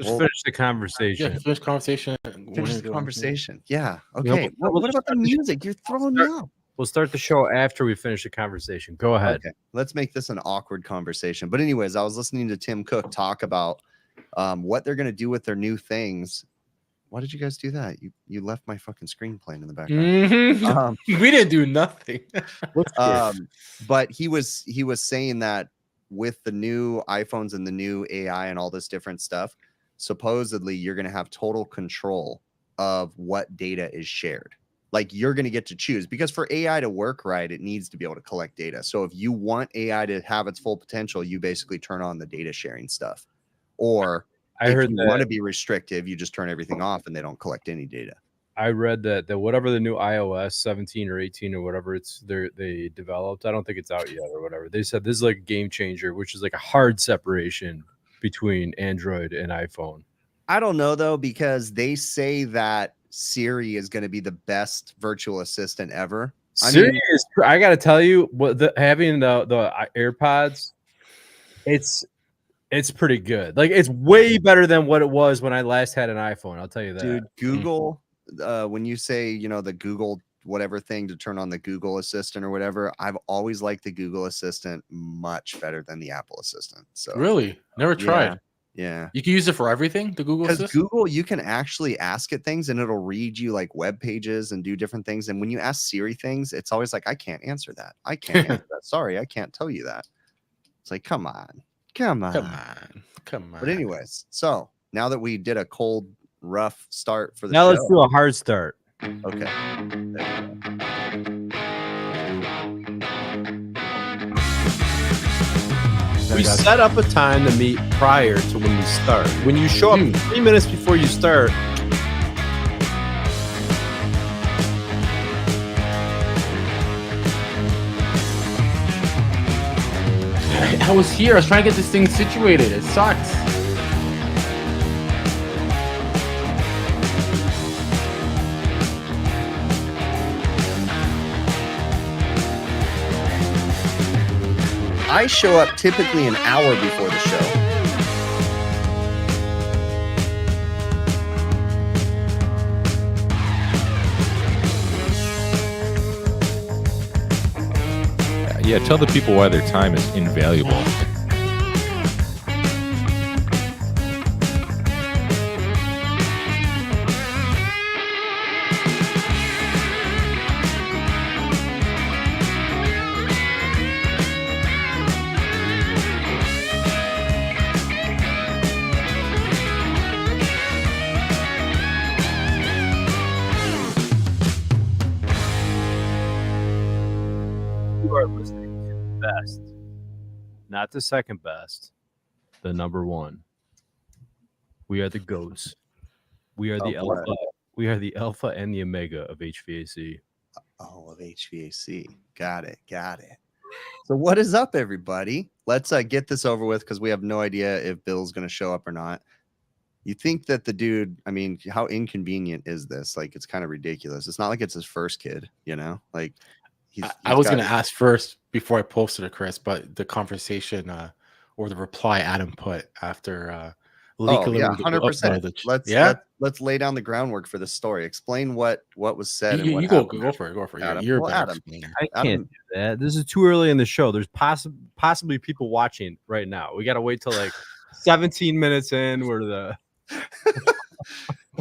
Just finish the conversation. Yeah, finish conversation. Finish the conversation. Yeah. You know, Okay. What about the music? You're throwing me off. We'll start the show after we finish the conversation. Go ahead. Okay. Let's make this an awkward conversation. But anyways, I was listening to Tim Cook talk about what they're going to do with their new things. Why did you guys do that? You left my fucking screen playing in the background. We didn't do nothing. But he was saying that with the new iPhones and the new AI and all this different stuff, supposedly you're going to have total control of what data is shared. Like you're going to get to choose, because for AI to work right, it needs to be able to collect data. So if you want AI to have its full potential, you basically turn on the data sharing stuff. Or if you want to be restrictive, you just turn everything off and they don't collect any data. I read that whatever the new iOS 17 or 18 or whatever they developed, I don't think it's out yet or whatever. They said this is like a game changer, which is like a hard separation between Android and iPhone. I don't know though, because they say that Siri is going to be the best virtual assistant ever. Siri is, I got to tell you, having the AirPods, it's pretty good. Like it's way better than what it was when I last had an iPhone. I'll tell you that. Dude, Google, when you say, the Google whatever thing to turn on the Google Assistant or whatever, I've always liked the Google Assistant much better than the Apple Assistant. So really, never tried. Yeah. You can use it for everything, the Google Assistant? Because Google, you can actually ask it things and it'll read you like web pages and do different things. And when you ask Siri things, it's always like, I can't answer that. I can't answer that. Sorry, I can't tell you that. It's like, come on. But anyways, so now that we did a cold, rough start for the show. Now let's do a hard start. Okay. We set up a time to meet prior to when we start. When you show up 3 minutes before you start, I was here. I was trying to get this thing situated. It sucks. I show up typically an hour before the show. Yeah, tell the people why their time is invaluable. best, not the second best, the number one. We are the GOATs. We are the alpha. We are the alpha and the omega of HVAC. Oh, of HVAC. Got it. So what is up, everybody? Let's get this over with, because we have no idea if Bill's going to show up or not. You think that the dude, I mean, how inconvenient is this? Like, it's kind of ridiculous. It's not like it's his first kid, like I was going to ask first before I posted it, Chris, but the conversation or the reply Adam put after leak. Yeah, 100%. Let's lay down the groundwork for this story. Explain what was said. You go for it. Adam. You're Adam. I can't do that. This is too early in the show. There's possibly people watching right now. We got to wait till like 17 minutes in. We're the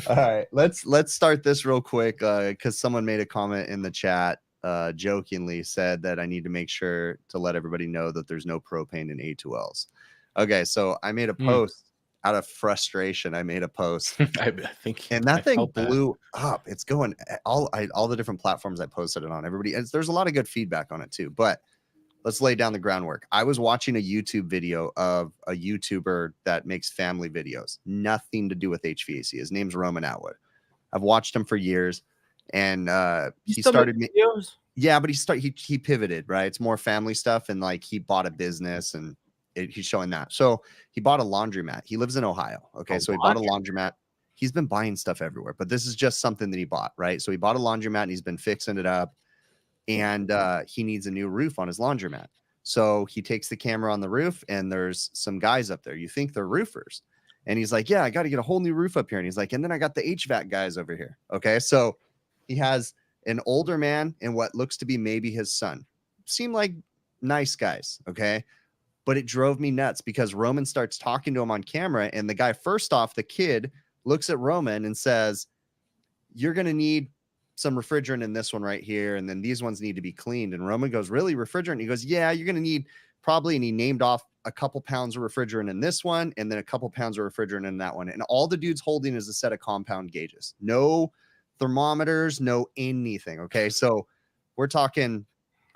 all right. Let's start this real quick because someone made a comment in the chat. Jokingly said that I need to make sure to let everybody know that there's no propane in A2Ls. Okay, so I made a post out of frustration. I made a post, I think, and that thing blew up. It's going all the different platforms I posted it on. Everybody, and there's a lot of good feedback on it too. But let's lay down the groundwork. I was watching a YouTube video of a YouTuber that makes family videos, nothing to do with HVAC. His name's Roman Atwood. I've watched him for years. And he started videos. Yeah, but he pivoted, right? It's more family stuff, and like he bought a business, and he's showing that. So he bought a laundromat. He lives in Ohio. Okay, so he bought a laundromat. He's been buying stuff everywhere, but this is just something that he bought, right? So he bought a laundromat and he's been fixing it up, and he needs a new roof on his laundromat. So he takes the camera on the roof, and there's some guys up there. You think they're roofers, And he's like, yeah, I got to get a whole new roof up here. And he's like, and then I got the HVAC guys over here. Okay. So he has an older man and what looks to be maybe his son. Seem like nice guys. Okay. But it drove me nuts because Roman starts talking to him on camera. And the guy, first off, the kid looks at Roman and says, you're going to need some refrigerant in this one right here. And then these ones need to be cleaned. And Roman goes, really, refrigerant? He goes, yeah, you're going to need probably. And he named off a couple pounds of refrigerant in this one, and then a couple pounds of refrigerant in that one. And all the dude's holding is a set of compound gauges, no thermometers, no anything. Okay. So we're talking,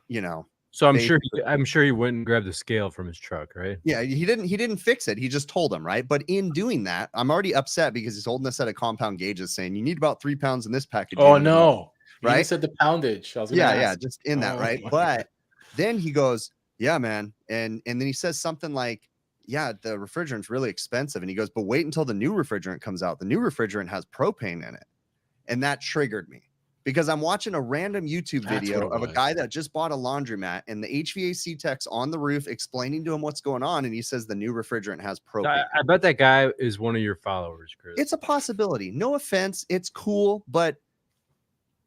you know, so I'm sure he went and grabbed the scale from his truck, right? Yeah, he didn't fix it. He just told him, right? But in doing that, I'm already upset because he's holding a set of compound gauges saying you need about 3 pounds in this package. Oh no. Right? He said the poundage. I was yeah, just in that, right? But then he goes, yeah, man. And then he says something like, yeah, the refrigerant's really expensive. And he goes, but wait until the new refrigerant comes out. The new refrigerant has propane in it. And that triggered me because I'm watching a random YouTube video of a guy that just bought a laundromat and the HVAC tech's on the roof explaining to him what's going on. And he says the new refrigerant has propane. I bet that guy is one of your followers, Chris. It's a possibility. No offense. It's cool. But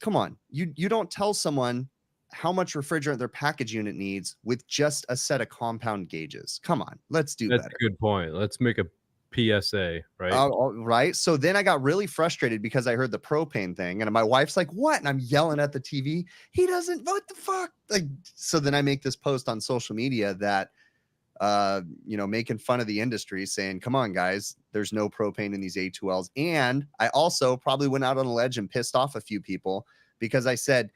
come on. You don't tell someone how much refrigerant their package unit needs with just a set of compound gauges. Come on. Let's do that. That's a good point. Let's make a PSA, right? Right. So then I got really frustrated because I heard the propane thing and my wife's like, what? And I'm yelling at the TV. He doesn't, what the fuck? Like, so then I make this post on social media that, making fun of the industry saying, come on guys, there's no propane in these A2Ls. And I also probably went out on a ledge and pissed off a few people because I said,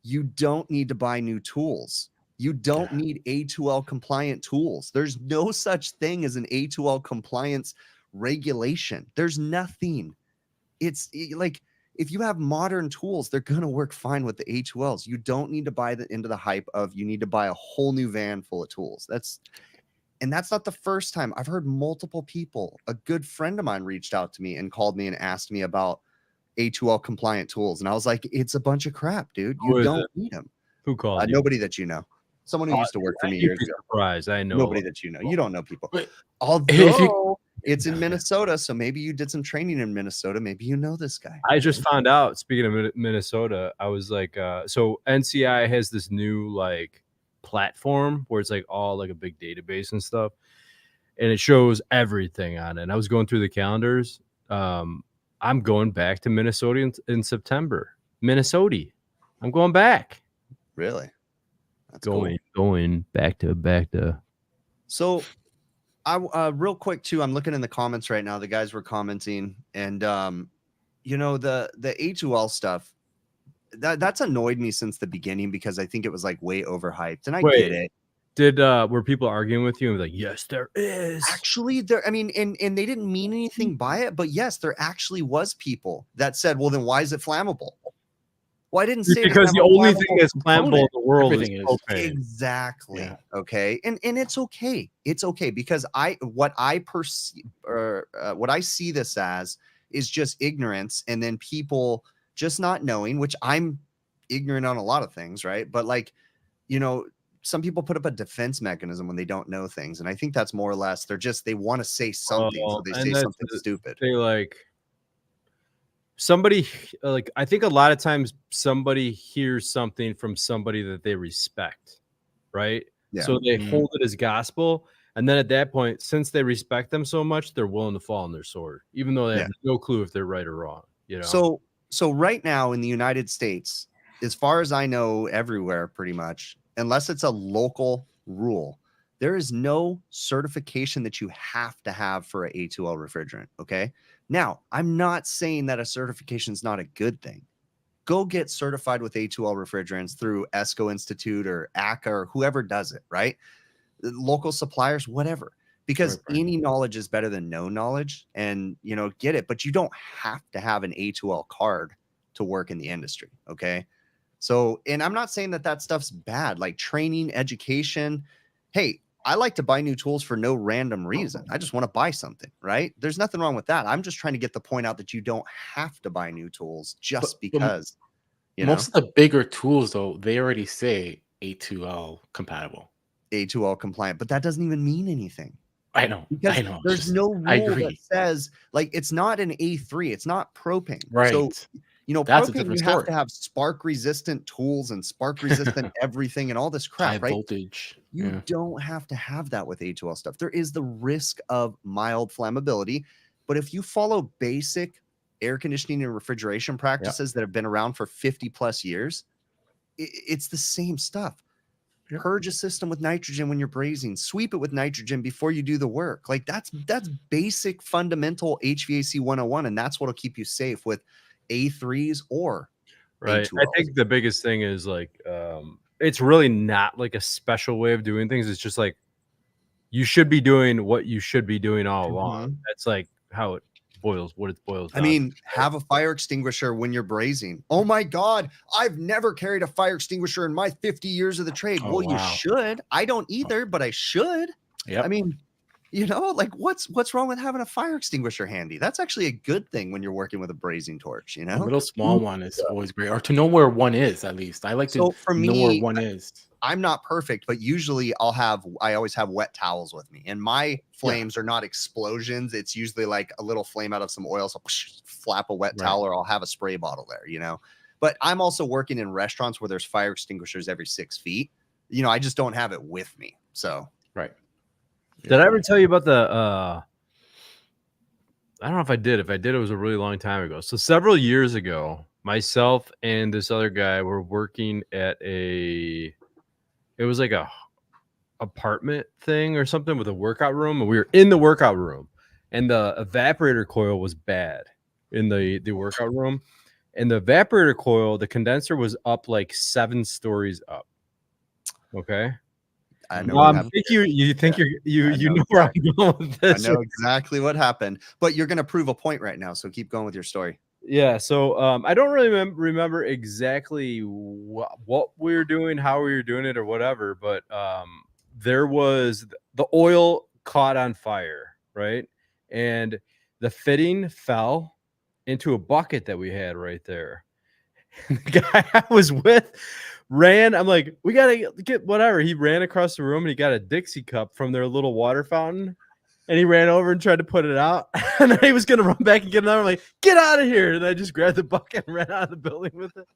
you don't need to buy new tools. You don't need A2L compliant tools. There's no such thing as an A2L compliance regulation. There's nothing. It's like if you have modern tools, they're going to work fine with the A2Ls. You don't need to buy into the hype of you need to buy a whole new van full of tools. That's not the first time. I've heard multiple people. A good friend of mine reached out to me and called me and asked me about A2L compliant tools. And I was like, it's a bunch of crap, dude. You don't need them. Who called you? Nobody that you know. Someone who used to work for me years ago. Surprised. I know nobody that you know. You don't know people. Although it's in Minnesota, so maybe you did some training in Minnesota. Maybe you know this guy. I just found out, speaking of Minnesota, I was like, so NCI has this new like platform where it's like all like a big database and stuff. And it shows everything on it. And I was going through the calendars. I'm going back to Minnesota in September. Minnesota. I'm going back. Really? That's going back to. So I real quick too, I'm looking in the comments right now. The guys were commenting and the A2L stuff that's annoyed me since the beginning because I think it was like way overhyped and I get it. Were people arguing with you and like, yes, there is actually there. I mean, and they didn't mean anything by it, but yes, there actually was people that said, well, then why is it flammable? Well, I didn't say because the only thing that's flammable in the world is propane. Exactly. Yeah. Okay. And it's okay. It's okay because what I see this as is just ignorance and then people just not knowing, which I'm ignorant on a lot of things, right? But like, some people put up a defense mechanism when they don't know things. And I think that's more or less, they want to say something. So they say something stupid. They like somebody, like, I think a lot of times somebody hears something from somebody that they respect. Right. Yeah. So they hold it as gospel. And then at that point, since they respect them so much, they're willing to fall on their sword, even though they have no clue if they're right or wrong. So right now in the United States, as far as I know, everywhere pretty much, unless it's a local rule, there is no certification that you have to have for an A2L refrigerant. Okay. Now, I'm not saying that a certification is not a good thing. Go get certified with A2L refrigerants through ESCO Institute or ACA or whoever does it, right? Local suppliers, whatever, because any knowledge is better than no knowledge and, get it. But you don't have to have an A2L card to work in the industry. Okay. So, and I'm not saying that stuff's bad, like training, education. Hey, I like to buy new tools for no random reason. I just want to buy something, right? There's nothing wrong with that. I'm just trying to get the point out that you don't have to buy new tools just because, most of the bigger tools, though, they already say A2L compatible. A2L compliant, but that doesn't even mean anything. I know. Because I know. there's no rule I that agree. says, like, it's not an A3, it's not propane. Right. So, That's a propane, different you have story. to have spark resistant tools and spark resistant everything and all this crap, High right? voltage. You don't have to have that with A2L stuff. There is the risk of mild flammability, but if you follow basic air conditioning and refrigeration practices that have been around for 50 plus years, it's the same stuff. Yep. Purge a system with nitrogen when you're brazing. Sweep it with nitrogen before you do the work. Like that's basic fundamental HVAC 101, and that's what'll keep you safe with A3s or Right. A2Ls. I think the biggest thing is like it's really not like a special way of doing things. It's just like you should be doing what you should be doing all along. That's like how it boils down. I mean, have a fire extinguisher when you're brazing. Oh my God, I've never carried a fire extinguisher in my 50 years of the trade. Oh, well, you wow. should. I don't either, but I should. Yep. I mean, like what's wrong with having a fire extinguisher handy? That's actually a good thing when you're working with a brazing torch, A little small one is always great, or to know where one is at least. I like to know where one is. I'm not perfect, but usually I always have wet towels with me, and my flames are not explosions. It's usually like a little flame out of some oil. So flap a wet towel, or I'll have a spray bottle there, but I'm also working in restaurants where there's fire extinguishers every 6 feet. I just don't have it with me. So, right. Did I ever tell you about the, I don't know if I did. If I did, it was a really long time ago. So several years ago, myself and this other guy were working at it was like a apartment thing or something with a workout room. And we were in the workout room and the evaporator coil was bad in the workout room. And the evaporator coil, the condenser was up like 7 stories up. Okay. I know. I know where I'm going with this. I know exactly what happened, but you're going to prove a point right now. So keep going with your story. Yeah. So I don't really remember exactly what we were doing, how we were doing it or whatever, but there was the oil caught on fire, right? And the fitting fell into a bucket that we had right there. And the guy I was with I'm like, we gotta get whatever. He ran across the room and he got a Dixie cup from their little water fountain, and he ran over and tried to put it out. And then he was gonna run back and get another. I'm like, get out of here! And I just grabbed the bucket and ran out of the building with it.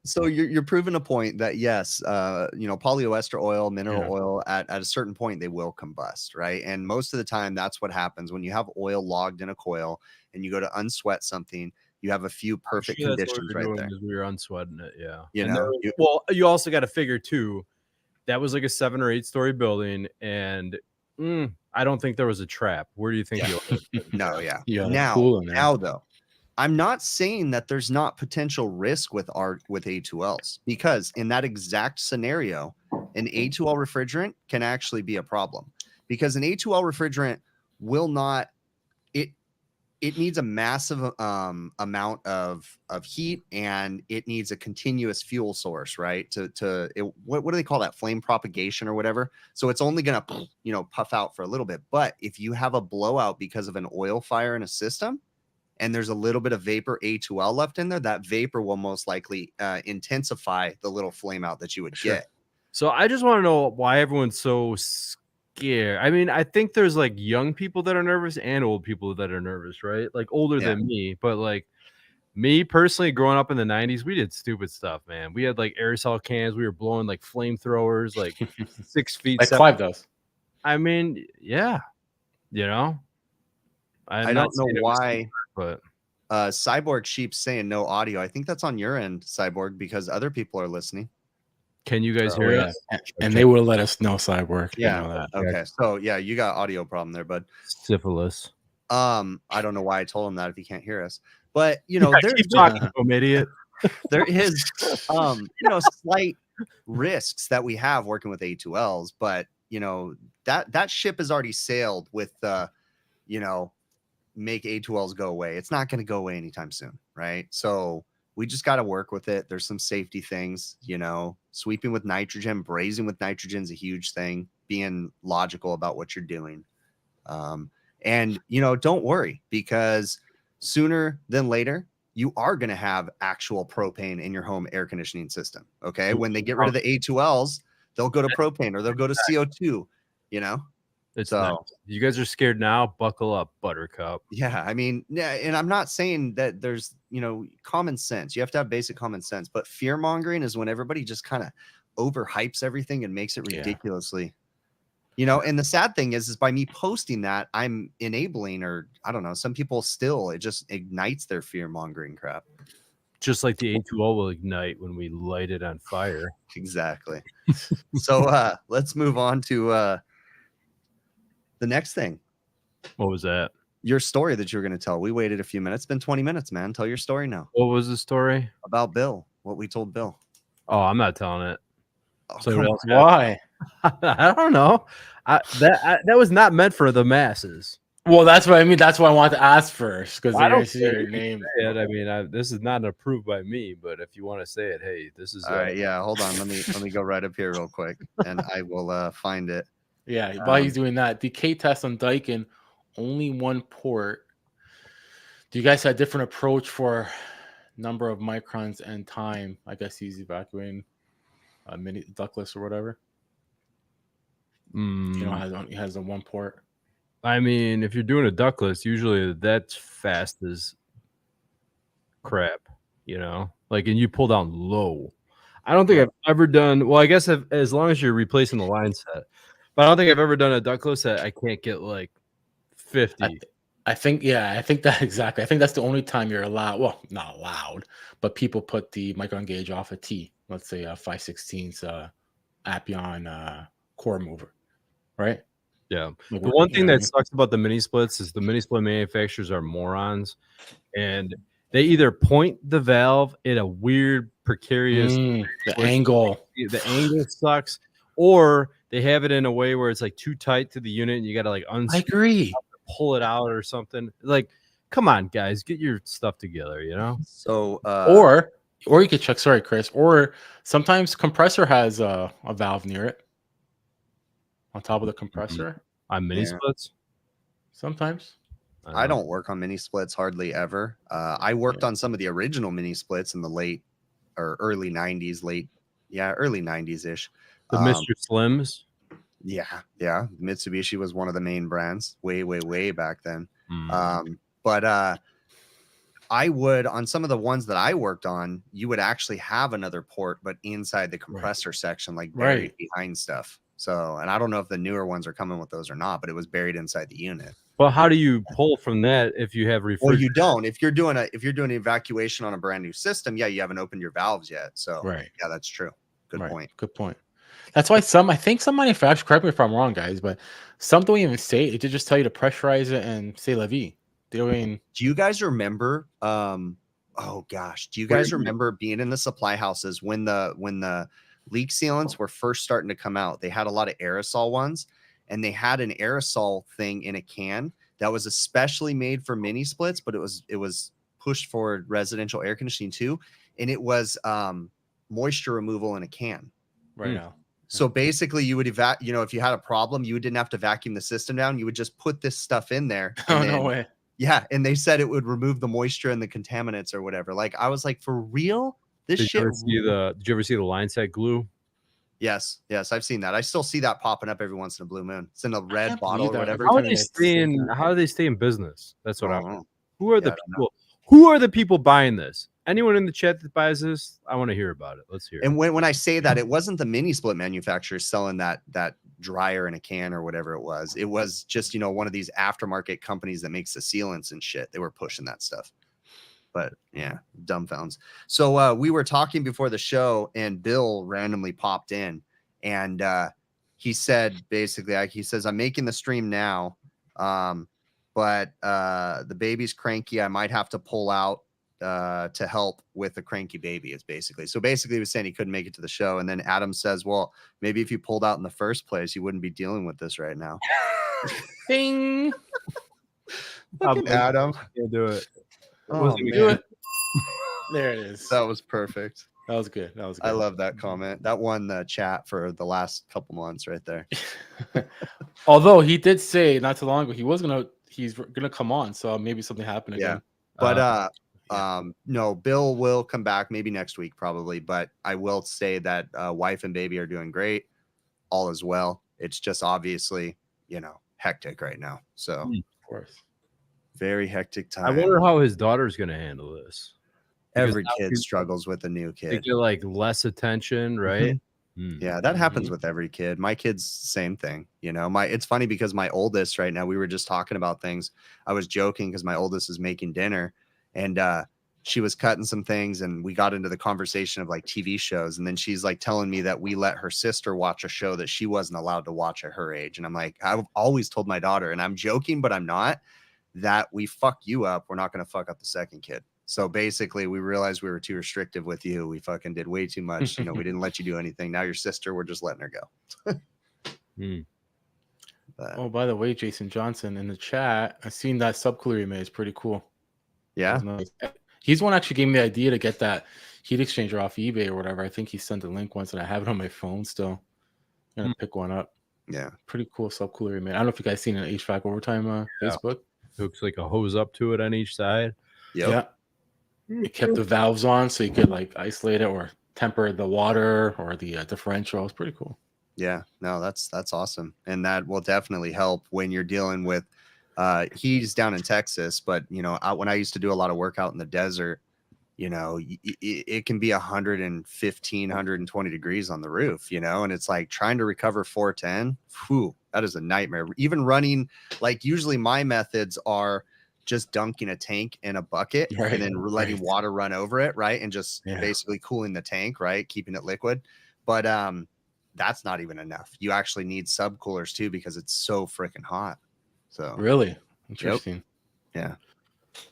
So you're proving a point that yes, polyester oil, mineral oil, at a certain point they will combust, right? And most of the time that's what happens when you have oil logged in a coil and you go to unsweat something. You have a few perfect conditions right there. We were unsweating it, yeah. You also got to figure too, that was like a 7 or 8 story building, and I don't think there was a trap. Where do you think you? No, yeah. Now though, I'm not saying that there's not potential risk with A2Ls, because in that exact scenario, an A2L refrigerant can actually be a problem, because an A2L refrigerant will not. It needs a massive amount of heat, and it needs a continuous fuel source, right? What do they call that? Flame propagation or whatever. So it's only going to, puff out for a little bit. But if you have a blowout because of an oil fire in a system, and there's a little bit of vapor A2L left in there, that vapor will most likely intensify the little flame out that you would get. So I just want to know why everyone's so scared. I mean, I think there's like young people that are nervous and old people that are nervous, right? Like older than me, but like me personally, growing up in the 90s, we did stupid stuff, man. We had like aerosol cans. We were blowing like flamethrowers, like 6 feet. Like 5 does. I mean, yeah, I don't know why, but Cyborg Sheep's saying no audio. I think that's on your end, Cyborg, because other people are listening. Can you guys hear us? And they will let us know, Cyborg. Yeah. You know that. Okay. So yeah, you got audio problem there, bud. Syphilis. I don't know why I told him that if he can't hear us, but keep talking, idiot. There is slight risks that we have working with A2Ls, but that ship has already sailed with make A2Ls go away. It's not going to go away anytime soon, right? So we just got to work with it. There's some safety things, sweeping with nitrogen, brazing with nitrogen is a huge thing, being logical about what you're doing. And don't worry, because sooner than later, you are going to have actual propane in your home air conditioning system. Okay. When they get rid of the A2Ls, they'll go to propane or they'll go to CO2, It's So- nice. You guys are scared now. Buckle up, Buttercup. Yeah, I mean, yeah, and I'm not saying that there's, common sense. You have to have basic common sense, but fear mongering is when everybody just kind of overhypes everything and makes it Yeah. ridiculously. And the sad thing is by me posting that, I'm enabling, or I don't know, some people still, it just ignites their fear mongering crap. Just like the A2L will ignite when we light it on fire. Exactly. So let's move on to the next thing. What was that? Your story that you were going to tell. We waited a few minutes. It's been 20 minutes, man. Tell your story now What was the story? about Bill. What we told Bill. Oh, I'm not telling it. Oh, Somebody come else on. got it. Why? I don't know. That was not meant for the masses. Well, that's what I mean. That's why I want to ask first, because I I don't see care. your You can name. say it. I mean, this is not approved by me, but if you want to say it, hey, this is. All right, yeah. Hold on. Let me go right up here real quick, and I will find it. Yeah, while he's doing that, the K test on Daikin, only one port. Do you guys have a different approach for number of microns and time? I guess he's evacuating a mini ductless or whatever. He has a one port. I mean, if you're doing a ductless, usually that's fast as crap, like, and you pull down low. I don't think I've ever done, well, I guess as long as you're replacing the line set, but I don't think I've ever done a ductless that I can't get like 50. I think that exactly. I think that's the only time you're allowed. Well, not allowed, but people put the micron gauge off a T. Let's say a 5/16 Appian core mover, right? Yeah. The one thing that sucks about the mini splits is the mini split manufacturers are morons, and they either point the valve in a weird, precarious the angle. The angle sucks, or they have it in a way where it's like too tight to the unit, and you got to like I agree. pull it out or something. Like, come on, guys, get your stuff together. So Or you could check. Sorry, Chris. Or sometimes compressor has a valve near it. On top of the compressor on mini splits. Sometimes I don't work on mini splits hardly ever. I worked on some of the original mini splits in the late or early 90s, early 90s ish. The Mr. Slims. Yeah. Mitsubishi was one of the main brands way back then. Mm. But I would, on some of the ones that I worked on, you would actually have another port, but inside the compressor section, like buried behind stuff. So, and I don't know if the newer ones are coming with those or not, but it was buried inside the unit. Well, how do you pull from that if you have refrigerant? Well, you don't. If you're doing evacuation on a brand new system, you haven't opened your valves yet. So, yeah, that's true. Good point. That's why I think some manufacturers, correct me if I'm wrong, guys, but some don't even say it. They just tell you to pressurize it and say la vie. They don't even. Do you guys remember? Oh gosh, do you guys remember being in the supply houses when the leak sealants were first starting to come out? They had a lot of aerosol ones, and they had an aerosol thing in a can that was especially made for mini splits, but it was pushed for residential air conditioning too, and it was moisture removal in a can. Right now. So basically, you would if you had a problem, you didn't have to vacuum the system down. You would just put this stuff in there. No way. Yeah, and they said it would remove the moisture and the contaminants or whatever. Like, I was like, for real? This shit. Did you ever see the line set glue? Yes, I've seen that. I still see that popping up every once in a blue moon. It's in a red bottle or whatever. How do they stay in business? That's what I want. Who are the people? I Who are the people buying this? Anyone in the chat that buys this? I want to hear about it. Let's hear it. And when I say that, it wasn't the mini split manufacturers selling that dryer in a can or whatever it was. It was just, one of these aftermarket companies that makes the sealants and shit. They were pushing that stuff. But yeah, dumbfounds. So we were talking before the show, and Bill randomly popped in, and he said basically, he says, I'm making the stream now, but the baby's cranky. I might have to pull out to help with the cranky baby. Is basically, so basically he was saying he couldn't make it to the show, and then Adam says, well, maybe if you pulled out in the first place, you wouldn't be dealing with this right now. Ding. Adam, can't do it. Oh, do it. There it is. That was perfect. That was good. I love that comment. That won the chat for the last couple months right there. Although he did say not too long ago he's gonna come on, so maybe something happened again. But no, Bill will come back maybe next week probably, but I will say that wife and baby are doing great. All is well. It's just obviously, hectic right now. So Of course. very hectic I time. wonder how his daughter's going to handle this. Because Every now kid people- struggles with a new They kid. get like less attention, right? Yeah, that happens with every kid. My kid's same thing. You know, it's funny because my oldest right now, we were just talking about things. I was joking because my oldest is making dinner and she was cutting some things and we got into the conversation of like TV shows. And then she's like telling me that we let her sister watch a show that she wasn't allowed to watch at her age. And I'm like, I've always told my daughter, and I'm joking, but I'm not, that we fuck you up. We're not going to fuck up the second kid. So basically, we realized we were too restrictive with you. We fucking did way too much. You know, we didn't let you do anything. Now your sister, we're just letting her go. But, Oh, by the way, Jason Johnson in the chat, I seen that subcooler you made. It's pretty cool. yeah. Nice. He's one actually gave me the idea to get that heat exchanger off eBay or whatever. I think he sent a link once, and I have it on my phone still. I'm gonna pick one up. Yeah. Pretty cool subcooler he made. I don't know if you guys seen it HVAC Overtime Facebook. Hooks like a hose up to it on each side. Yep. Yeah. It kept the valves on so you could like isolate it or temper the water or the differential. It's pretty cool. Yeah. No, that's awesome. And that will definitely help when you're dealing with he's down in Texas, but you know, when I used to do a lot of work out in the desert, you know, it can be 115, 120 degrees on the roof, you know, and it's like trying to recover 410. Whew, that is a nightmare. Even running, like usually my methods are just dunking a tank in a bucket and then letting water run over it, right? And just basically cooling the tank, right? Keeping it liquid. But that's not even enough. You actually need subcoolers too because it's so freaking hot. So really interesting. Yep.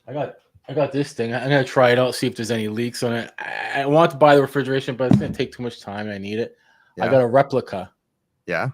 Yeah. I got this thing. I'm gonna try it out, see if there's any leaks on it. I want to buy the refrigeration, but it's gonna take too much time. I need it. Yeah. I got a replica. Yeah.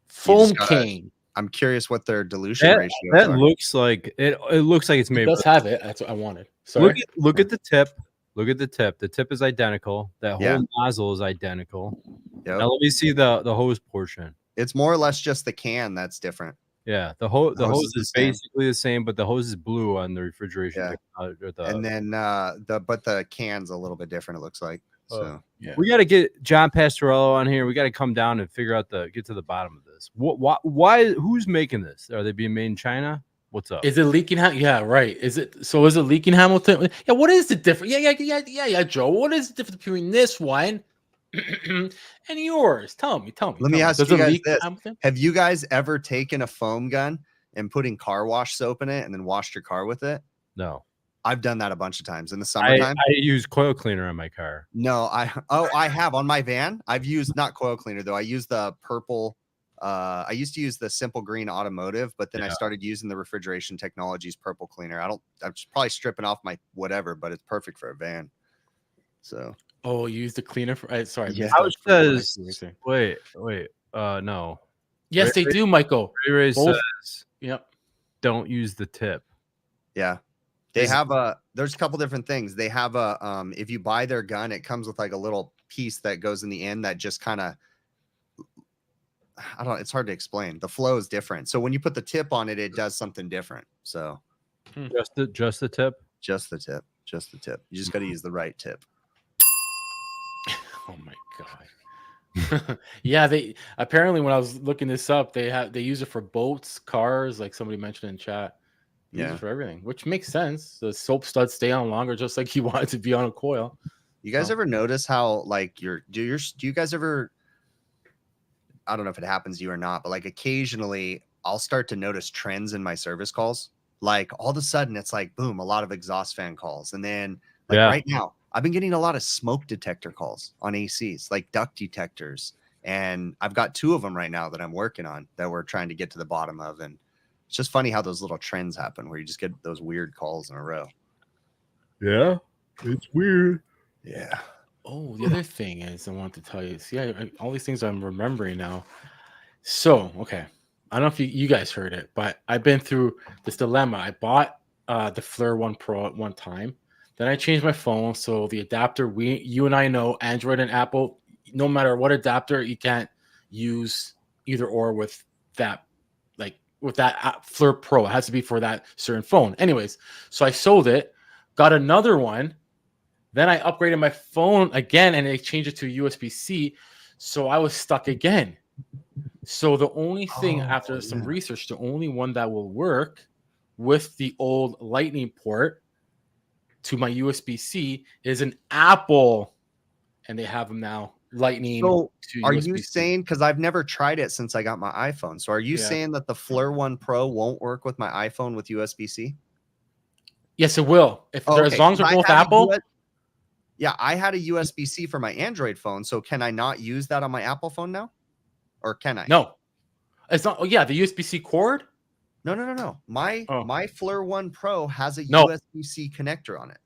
Foam king. I'm curious what their dilution ratios that are. looks like it looks like it's made. It does have it. That's what I wanted. Sorry. Look at the tip. Look at the tip. The tip is identical. That whole Yeah. nozzle is identical. Yep. Now let me see the hose portion. It's more or less just the can that's different. Yeah, the hose is is the same. basically the same, but the hose is blue on the refrigeration. Yeah. And then the can's a little bit different, it looks like. So yeah. We got to get John Pastorello on here. We got to come down and figure out get to the bottom of this. Why? Who's making this? Are they being made in China? What's up? Is it leaking? Yeah, right. Is it leaking Hamilton? Yeah. What is the difference? Yeah, Joe. What is the difference between this one and yours? Tell me. Let me ask you guys this. Hamilton? Have you guys ever taken a foam gun and putting car wash soap in it and then washed your car with it? No. I've done that a bunch of times in the summertime. I use coil cleaner on my car. No, I have on my van. I've used not coil cleaner though. I use the purple. I used to use the Simple Green Automotive, but then I started using the Refrigeration Technologies purple cleaner. I'm probably stripping off my whatever, but it's perfect for a van. So. Oh, you use the cleaner for? Sorry. Yeah. How says? Wait. No. Yes, they do, Michael. Ray says. Yep. Don't use the tip. Yeah. They have there's a couple different things. They have if you buy their gun, it comes with like a little piece that goes in the end that just kind of, it's hard to explain. The flow is different. So when you put the tip on it, it does something different. So just the tip? Just the tip. You just got to use the right tip. Oh my God. Yeah, they apparently when I was looking this up, they use it for boats, cars, like somebody mentioned in chat. Use it for everything, which makes sense. The soap studs stay on longer, just like you want it to be on a coil. You guys ever notice how like do you guys ever? I don't know if it happens to you or not, but like occasionally I'll start to notice trends in my service calls. Like all of a sudden it's like boom, a lot of exhaust fan calls, and then like right now I've been getting a lot of smoke detector calls on ACs, like duct detectors, and I've got 2 of them right now that I'm working on that we're trying to get to the bottom of. And it's just funny how those little trends happen where you just get those weird calls in a row. Yeah, it's weird. Yeah. Oh, the other thing is I want to tell you. See, all these things I'm remembering now. So, okay. I don't know if you guys heard it, but I've been through this dilemma. I bought the FLIR 1 Pro at one time. Then I changed my phone. So the adapter, you and I know, Android and Apple, no matter what adapter, you can't use either or with that, like with that FLIR Pro. It has to be for that certain phone. Anyways, so I sold it, got another one. Then I upgraded my phone again and they changed it to USB-C. So I was stuck again. So the only thing Oh, after some yeah. research, the only one that will work with the old Lightning port to my USB-C is an Apple, and they have them now Lightning So to are you USB-C. saying, because I've never tried it since I got my iPhone, so are you Yeah. saying that the Flare 1 Pro won't work with my iPhone with USB-C? Yes, it will. If Oh, they're okay. as long as 'Cause they're I both have a Apple. Yeah, I had a USB-C for my Android phone, so can I not use that on my Apple phone now? Or can I? No, it's not. Oh, yeah, the USB-C cord. No. My Oh. my Flare 1 Pro has a No. USB-C connector on it.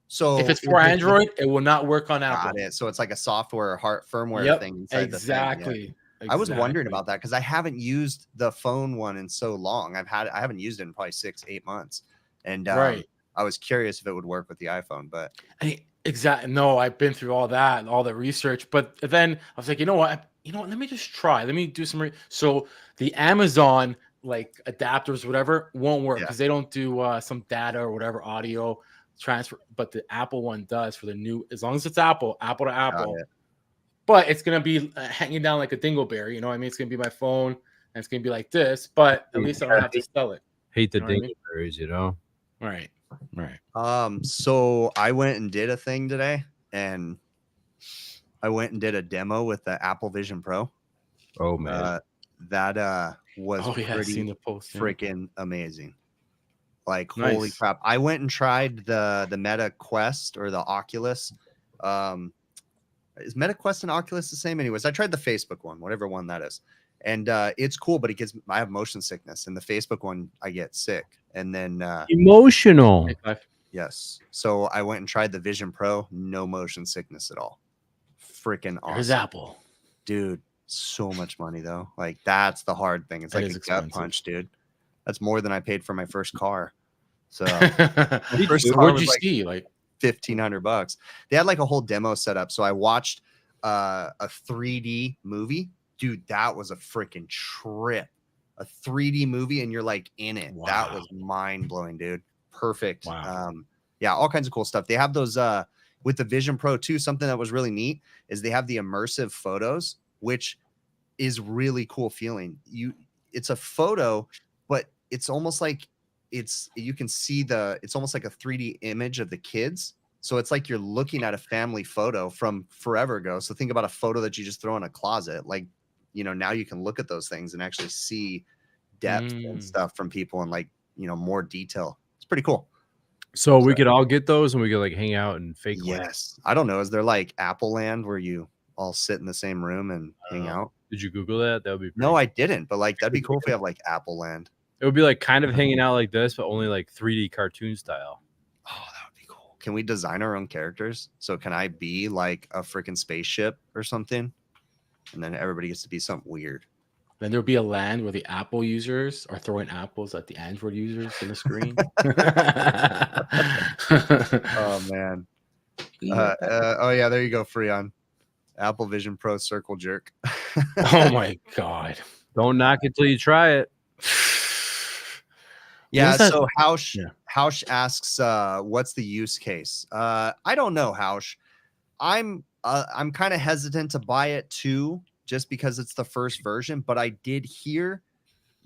So If it's for Android, it will not work on Apple. got it. So it's like a software or firmware thing inside the thing. Yeah. Exactly. I was wondering about that because I haven't used the phone one in so long. I haven't used it in probably 6-8 months, and Right. I was curious if it would work with the iPhone. But Exactly. No, I've been through all that, all the research, but then I was like, you know what? Let me just try. Let me do some. So the Amazon like adapters, whatever, won't work Yeah. because they don't do some data or whatever audio transfer. But the Apple one does for the new. As long as it's Apple to Apple. But it's gonna be hanging down like a dingleberry. You know what I mean? It's gonna be my phone, and it's gonna be like this. But at least I don't have to sell it. Hate the You know what I mean? dingleberries, you know. Right. So I went and did a thing today, and I went and did a demo with the Apple Vision Pro. Oh man, that was pretty freaking amazing. Like holy crap! I went and tried the Meta Quest or the Oculus. Is Meta Quest and Oculus the same? Anyways, I tried the Facebook one, whatever one that is, and it's cool, but I have motion sickness, and the Facebook one I get sick, and then emotional. Yes. So I went and tried the Vision Pro, no motion sickness at all. Freaking awesome. There's Apple. Dude, so much money though. Like that's the hard thing. It's like a gut punch, dude. That's more than I paid for my first car. So where'd you see? Like $1,500. They had like a whole demo set up. So I watched a 3D movie. Dude, that was a freaking trip. A 3D movie and you're like in it. Wow. That was mind-blowing, dude. Perfect. Wow. Yeah, all kinds of cool stuff. They have those with the Vision Pro too. Something that was really neat is they have the immersive photos, which is really cool feeling. It's a photo, but it's almost like you can see it's almost like a 3D image of the kids. So it's like you're looking at a family photo from forever ago. So think about a photo that you just throw in a closet. Like, now you can look at those things and actually see depth and stuff from people and like, more detail. It's pretty cool. So we could all get those and we could like hang out and fake. Yes. I don't know. Is there like Apple Land where you all sit in the same room and hang out? Did you Google that? That would be No, I didn't. But like that'd be cool if we have like Apple Land. It would be like kind of hanging out like this, but only like 3D cartoon style. Oh, that would be cool. Can we design our own characters? So can I be like a freaking spaceship or something? And then everybody gets to be something weird. Then there'll be a land where the Apple users are throwing apples at the Android users in the screen. Oh man. Oh yeah, there you go, Freon. Apple Vision Pro circle jerk. Oh my god. Don't knock it till you try it. Yeah, so Hausch asks what's the use case? I don't know, Hausch. I'm kind of hesitant to buy it too, just because it's the first version, but I did hear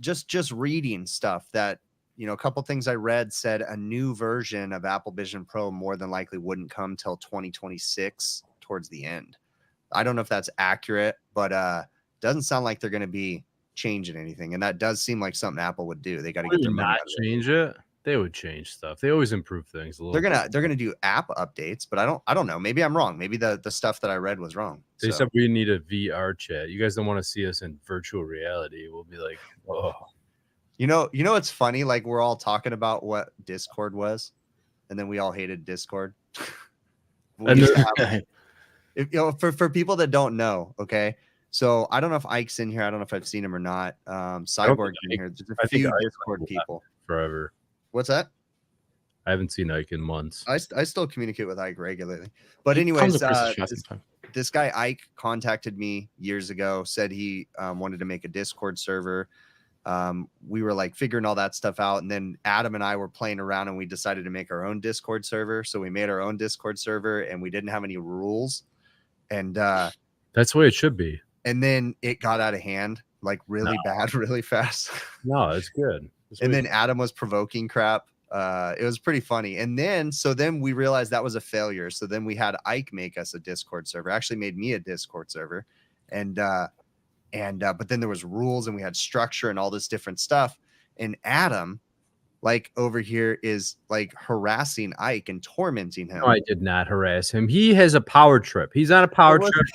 just reading stuff that, a couple things I read said a new version of Apple Vision Pro more than likely wouldn't come till 2026 towards the end. I don't know if that's accurate, but doesn't sound like they're going to be changing anything, and that does seem like something Apple would do. They got to get their money out of it. Change it. They would change stuff. They always improve things a little. They're gonna do app updates, but I don't know. Maybe I'm wrong. Maybe the stuff that I read was wrong. They said we need a VR chat. You guys don't want to see us in virtual reality. We'll be like, oh. It's funny. Like we're all talking about what Discord was, and then we all hated Discord. For people that don't know, okay. So I don't know if Ike's in here. I don't know if I've seen him or not. Cyborg's in here. There's a few Discord people. Forever. What's that? I haven't seen Ike in months. I still communicate with Ike regularly. But anyways, this guy Ike contacted me years ago, said he wanted to make a Discord server. We were like figuring all that stuff out. And then Adam and I were playing around and we decided to make our own Discord server. So we made our own Discord server and we didn't have any rules. And that's the way it should be. and then it got out of hand, like really bad, really fast. No, it's good. And then Adam was provoking crap. It was pretty funny. And then we realized that was a failure. So then we had Ike make us a Discord server. Actually made me a Discord server. And but then there was rules and we had structure and all this different stuff. And Adam, like over here, is like harassing Ike and tormenting him. No, I did not harass him. He has a power trip. He's on a power trip.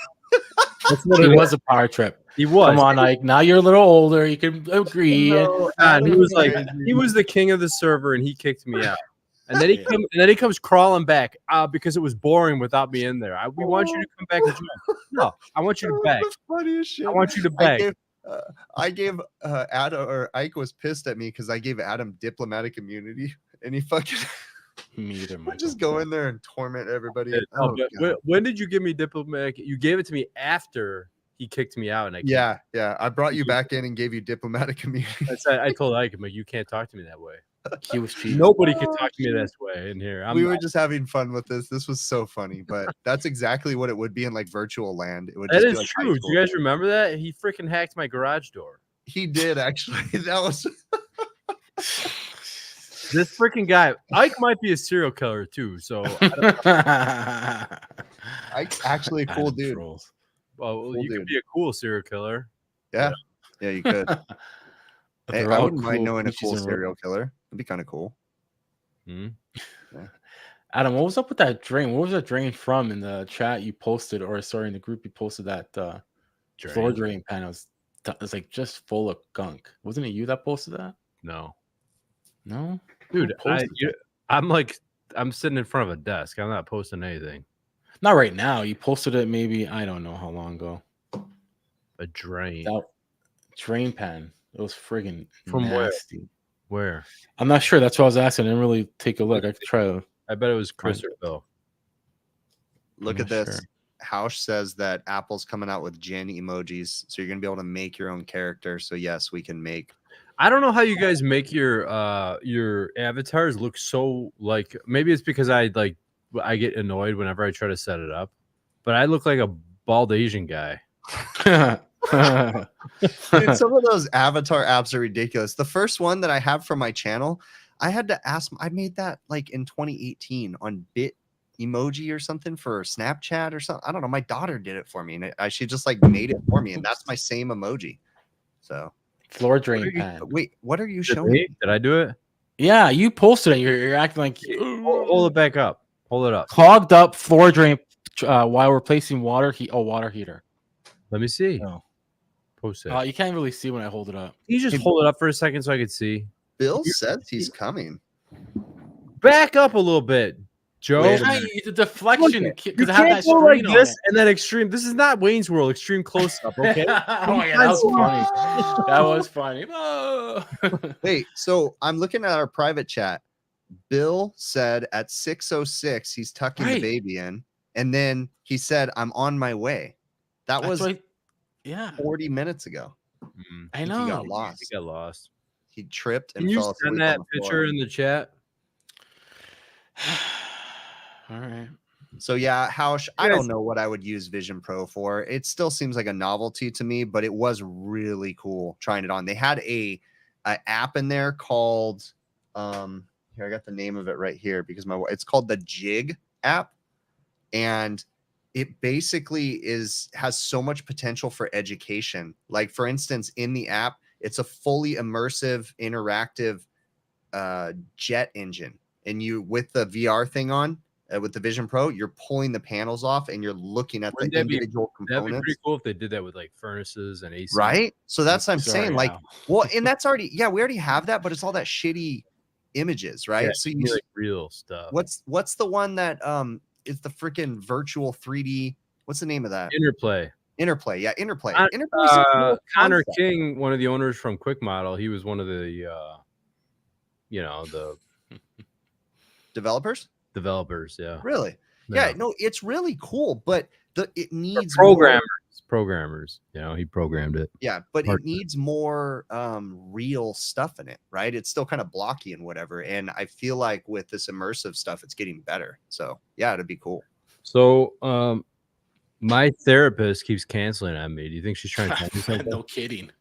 That's what it was, a power trip. He was. Come on, Ike. Now you're a little older. You can agree. No, he was like, he was the king of the server, and he kicked me out. And then he comes crawling back because it was boring without me in there. We want you to come back and join. No, I want you to beg. Funniest shit. I want you to beg. I gave Adam, or Ike was pissed at me because I gave Adam diplomatic immunity, and he fucking me either. Just go in there and torment everybody. When did you give me diplomatic? You gave it to me after he kicked me out. And yeah, I brought you back in and gave you diplomatic immunity. I told Ike, but you can't talk to me that way. He was cheating. Nobody could talk to me this way in here. We were just having fun with this. This was so funny, but that's exactly what it would be in like virtual land. It would. That just is be like true. Do you guys remember that? He freaking hacked my garage door. He did actually. That was. This freaking guy, Ike might be a serial killer too. So Ike's actually a cool dude. Well, cool you dude. could be a cool serial killer. Yeah, you could. Hey, I wouldn't mind knowing a cool serial killer. It'd be kind of cool. Hmm? Yeah. Adam, what was up with that drain? What was that drain from in the chat you posted, or sorry, in the group you posted that floor drain panel? It's like just full of gunk. Wasn't it you that posted that? No, dude. I'm sitting in front of a desk. I'm not posting anything. Not right now. You posted it maybe, I don't know how long ago. A drain. That drain pan. It was friggin' from nasty. Where? I'm not sure. That's what I was asking. I didn't really take a look. I could try to. I bet it was Chris or Bill. Look at this. Sure. Hausch says that Apple's coming out with Jin emojis, so you're gonna be able to make your own character. So yes, we can make. I don't know how you guys make your avatars look so like. Maybe it's because I get annoyed whenever I try to set it up, but I look like a bald Asian guy. Dude, some of those avatar apps are ridiculous. The first one that I have for my channel, I had to ask. I made that like in 2018 on Bit emoji or something for Snapchat or something. I don't know. My daughter did it for me, and she just like made it for me, and that's my same emoji. So floor drain pan. Wait, what are you showing me? Did I do it? Yeah, you posted it. You're acting like hold it back up. Hold it up. Clogged up floor drain while replacing water heater. Let me see. No. Post it. You can't really see when I hold it up. Can you just hold it up for a second so I could see? Bill says he's coming. Back up a little bit, Joe. The deflection. You can't go like this and then extreme. This is not Wayne's World. Extreme close up. Okay. Oh yeah, that was funny. That was funny. Wait, so I'm looking at our private chat. Bill said at 6:06 he's tucking the baby in, and then he said, "I'm on my way." That was 40 minutes ago. I know. He got lost. He got lost. He tripped and Can you fell asleep. send that picture in the chat? All right. So yeah, Hausch, I don't know what I would use Vision Pro for. It still seems like a novelty to me, but it was really cool trying it on. They had a app in there called here, I got the name of it right here because it's called the Jig app, and it basically has so much potential for education. Like for instance, in the app, it's a fully immersive, interactive jet engine, and you with the VR thing on. With the Vision Pro, you're pulling the panels off and you're looking at the individual components. That'd be pretty cool if they did that with like furnaces and AC. Right? So that's what I'm saying. Like, well, and that's already, we already have that, but it's all that shitty images, right? Yeah, so you like real stuff. What's the one that is the freaking virtual 3D? What's the name of that? Interplay. Yeah, Interplay. Connor King, one of the owners from Quick Model, he was one of the the developers. Yeah. Really? Yeah. No, it's really cool, but it needs programmers. He programmed it. Yeah, but it needs more real stuff in it, right? It's still kind of blocky and whatever. And I feel like with this immersive stuff, it's getting better. So yeah, it'd be cool. So My therapist keeps canceling on me. Do you think she's trying to tell me something? No kidding.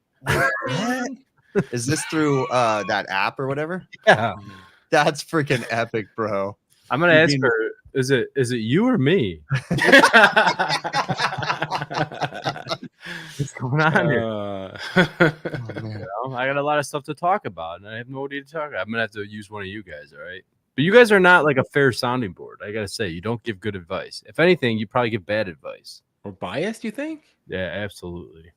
Is this through that app or whatever? Yeah. That's freaking epic, bro. I'm gonna You ask mean- her. Is it you or me? What's going on here? Oh, man. You know, I got a lot of stuff to talk about, and I have nobody to talk about. I'm gonna have to use one of you guys. All right. But you guys are not like a fair sounding board. I gotta say, you don't give good advice. If anything, you probably give bad advice. We're biased, you think? Yeah, absolutely.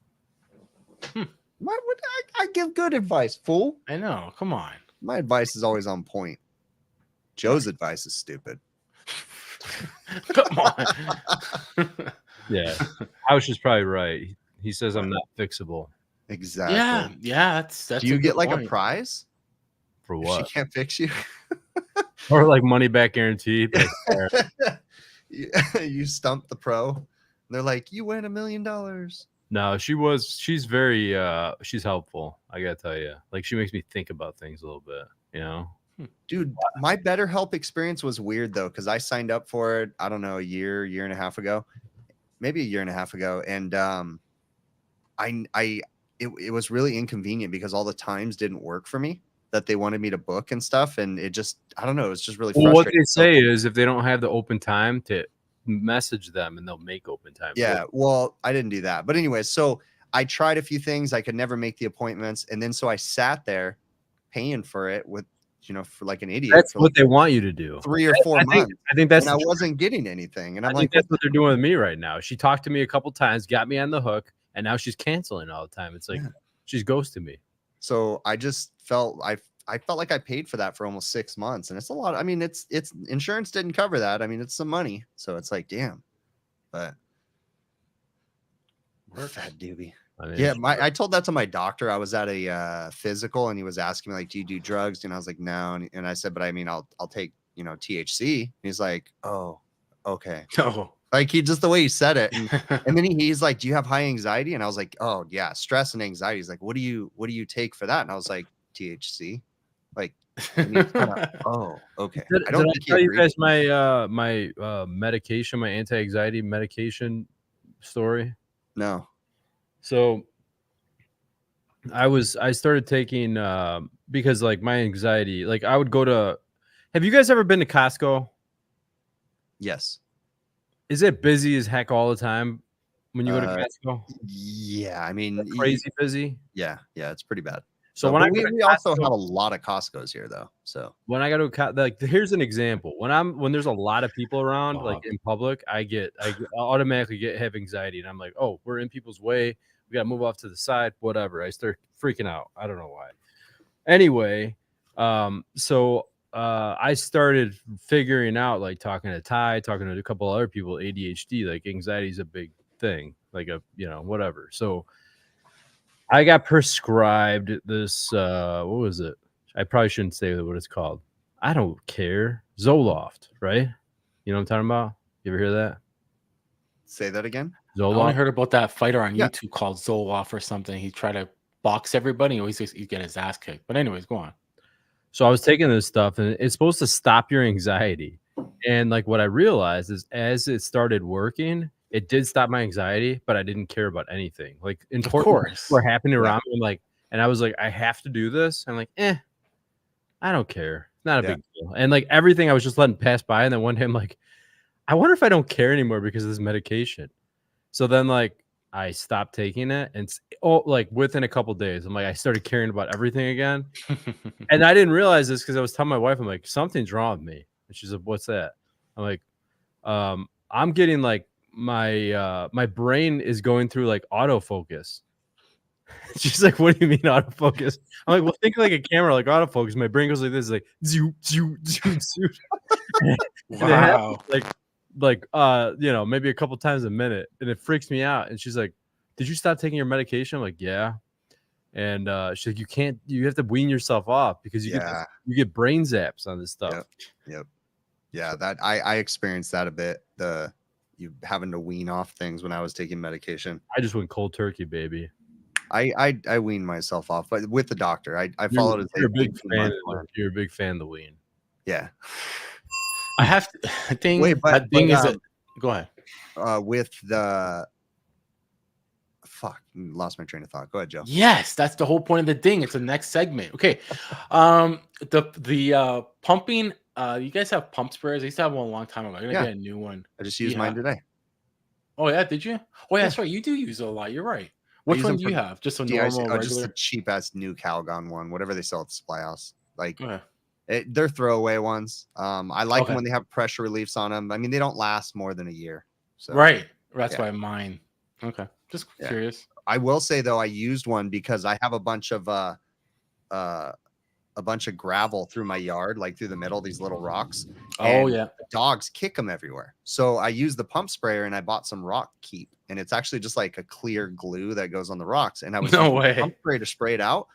Why would I give good advice, fool? I know. Come on. My advice is always on point. Joe's advice is stupid. Come on. Yeah, House is probably right. He says I'm not fixable. Exactly. Yeah. That's. Do you a get good like point. a prize For if what? she can't fix you? Or like money back guarantee. Like, You stump the pro. And they're like, you win $1 million. no, she's very she's helpful. I gotta tell you. Like she makes me think about things a little bit, you know. Dude, my BetterHelp experience was weird though, because I signed up for it, I don't know, a year and a half ago, maybe a year and a half ago. And it was really inconvenient because all the times didn't work for me that they wanted me to book and stuff. And it just, I don't know, it was just really Well, what frustrating. they say is if they don't have the open time, to message them and they'll make open time. Yeah, well, I didn't do that. But anyway, so I tried a few things. I could never make the appointments. And then so I sat there paying for it with, for like an idiot. That's for what like they want you to do. 3 or 4 months. I think that's And I the wasn't getting anything. And I I'm think like, that's what they're doing with me right now. She talked to me a couple times, got me on the hook, and now she's canceling all the time. It's like she's ghosting me. so I just felt I felt like I paid for that for almost 6 months. And it's a lot. I mean, it's insurance didn't cover that. I mean, it's some money. So it's like, damn. But fat doobie. I mean, Yeah, I told that to my doctor. I was at a physical and he was asking me like, do you do drugs? And I was like, no. And I said, but I mean, I'll take, THC. And he's like, oh, okay. No. Like just the way he said it. And then he's like, do you have high anxiety? And I was like, oh yeah, stress and anxiety. He's like, what do you take for that? And I was like, THC. Like, and he's kinda, oh, okay. Did I think he tell you agreed. guys my medication, my anti-anxiety medication story? No. So I started taking because like my anxiety, like I would go to, have you guys ever been to Costco? Yes. Is it busy as heck all the time when you go to Costco? Yeah. I mean, Like crazy busy. yeah, it's pretty bad. So when but I go to we also Costco- have a lot of Costco's here though. So when I go to like here's an example. When there's a lot of people around, like in public, I automatically have anxiety, and I'm like, oh, we're in people's way. We gotta move off to the side, whatever. I start freaking out. I don't know why. Anyway, so I started figuring out, like talking to Ty, talking to a couple other people, ADHD, like anxiety is a big thing, like whatever. So I got prescribed this what was it? I probably shouldn't say what it's called. I don't care. Zoloft, right? You know what I'm talking about? You ever hear that? say that again. I only Zoloft. heard about that fighter on Yeah. YouTube called Zoloft or something. He tried to box everybody. He's getting his ass kicked. But anyways, go on. So I was taking this stuff, and it's supposed to stop your anxiety. And like what I realized is, as it started working, it did stop my anxiety, but I didn't care about anything. Like important course. things were happening around me. I'm like, and I was like, I have to do this. I'm like, I don't care. It's not a Yeah. big deal. And like everything I was just letting pass by. And then one day I'm like, I wonder if I don't care anymore because of this medication. So then like I stopped taking it, and like within a couple days, I'm like, I started caring about everything again. And I didn't realize this because I was telling my wife, I'm like, something's wrong with me. And she's like, what's that? I'm like, I'm getting like my brain is going through like autofocus. She's like, what do you mean autofocus? I'm like, well, think like a camera, like autofocus. My brain goes like this, like zoo, zoo, zoo, zoo. Wow. Like maybe a couple times a minute, and it freaks me out. And she's like, did you stop taking your medication? I'm like, yeah. And she's like, you have to wean yourself off because you get brain zaps on this stuff. Yep. Yeah, that I experienced that a bit. You having to wean off things when I was taking medication. I just went cold turkey, baby. I weaned myself off, but with the doctor. I followed You're a a big 18-month plan. You're a big fan of the wean. Yeah. I have to, the thing. Wait, but go ahead. with the lost my train of thought. Go ahead, Joe. Yes, that's the whole point of the ding. It's the next segment. Okay. The pumping, you guys have pump sprayers? I used to have one a long time ago. I'm gonna get a new one. I just used mine today. Oh yeah, did you? Oh yeah, that's right. You do use it a lot. You're right. Which one do you have? Just a normal, regular? Just a cheap ass new Calgon one, whatever they sell at the supply house. Like they're throwaway ones. I like them when they have pressure reliefs on them. I mean, they don't last more than a year. So right. That's why mine. Okay. Just curious. I will say though, I used one because I have a bunch of gravel through my yard, like through the middle, these little rocks. Oh and yeah. Dogs kick them everywhere. So I used the pump sprayer and I bought some rock keep, and it's actually just like a clear glue that goes on the rocks. And I was using the pump spray to spray it out,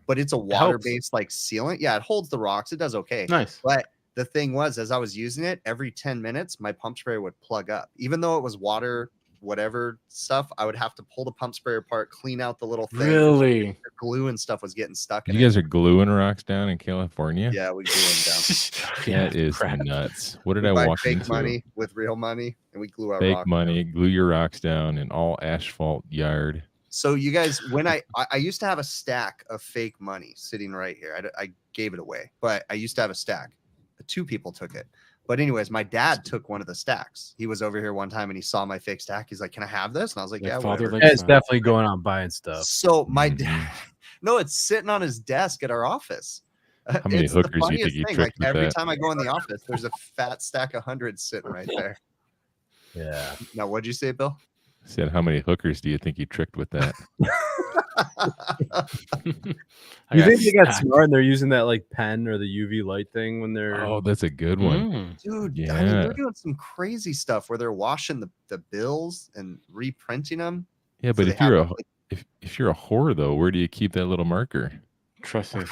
but it's a water-based like sealant. Yeah, it holds the rocks. It does okay. Nice. But the thing was, as I was using it, every 10 minutes, my pump sprayer would plug up. Even though it was water, whatever stuff, I would have to pull the pump sprayer apart, clean out the little thing. Really? The glue and stuff was getting stuck in You guys are gluing rocks down in California? Yeah, we glue them down. That is nuts. What did I buy walk fake into? money with real money, and we glue our fake rock money, down. glue your rocks down in all asphalt yard. So you guys, when I used to have a stack of fake money sitting right here. I gave it away, but I used to have a stack. 2 people took it. But anyways, my dad took one of the stacks. He was over here one time and he saw my fake stack. He's like, "Can I have this?" And I was like, "Yeah, whatever." It's definitely going on buying stuff. So my dad, no, it's sitting on his desk at our office. How many it's hookers the do you think funniest you thing. tricked Like with every that? time I go in the office, there's a fat stack of hundreds sitting right there. Yeah. Now, what'd you say, Bill? I said, how many hookers do you think you tricked with that? You think they got smart and they're using that like pen or the UV light thing when they're Oh, that's a good one. Dude, Yeah. I mean, they're doing some crazy stuff where they're washing the bills and reprinting them. Yeah, but if you're a whore though, where do you keep that little marker? Trust me.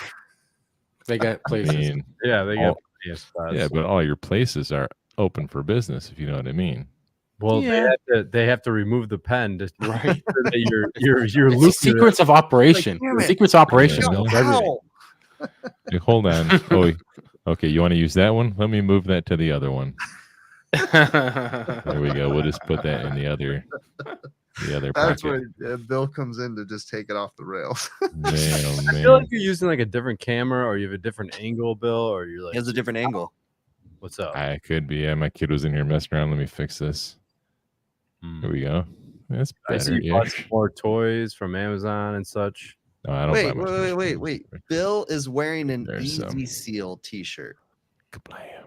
They got places. I mean, yeah, they got yeah, but all your places are open for business, if you know what I mean. Well, they have to remove the pen to right. you're It's secrets of operation. Like, secrets of operation. Hey, hold on. Oh, okay. You want to use that one? Let me move that to the other one. There we go. We'll just put that in the other That's pocket. where Bill comes in to just take it off the rails. Man, oh, I feel like you're using like a different camera, or you have a different angle, Bill, or you're like He has a different angle. What's up? I could be. Yeah, my kid was in here messing around. Let me fix this. Here we go. That's better. I see you bought some more toys from Amazon and such. No, I don't buy much Wait. Bill is wearing an There's Easy Seal t-shirt. Kablam.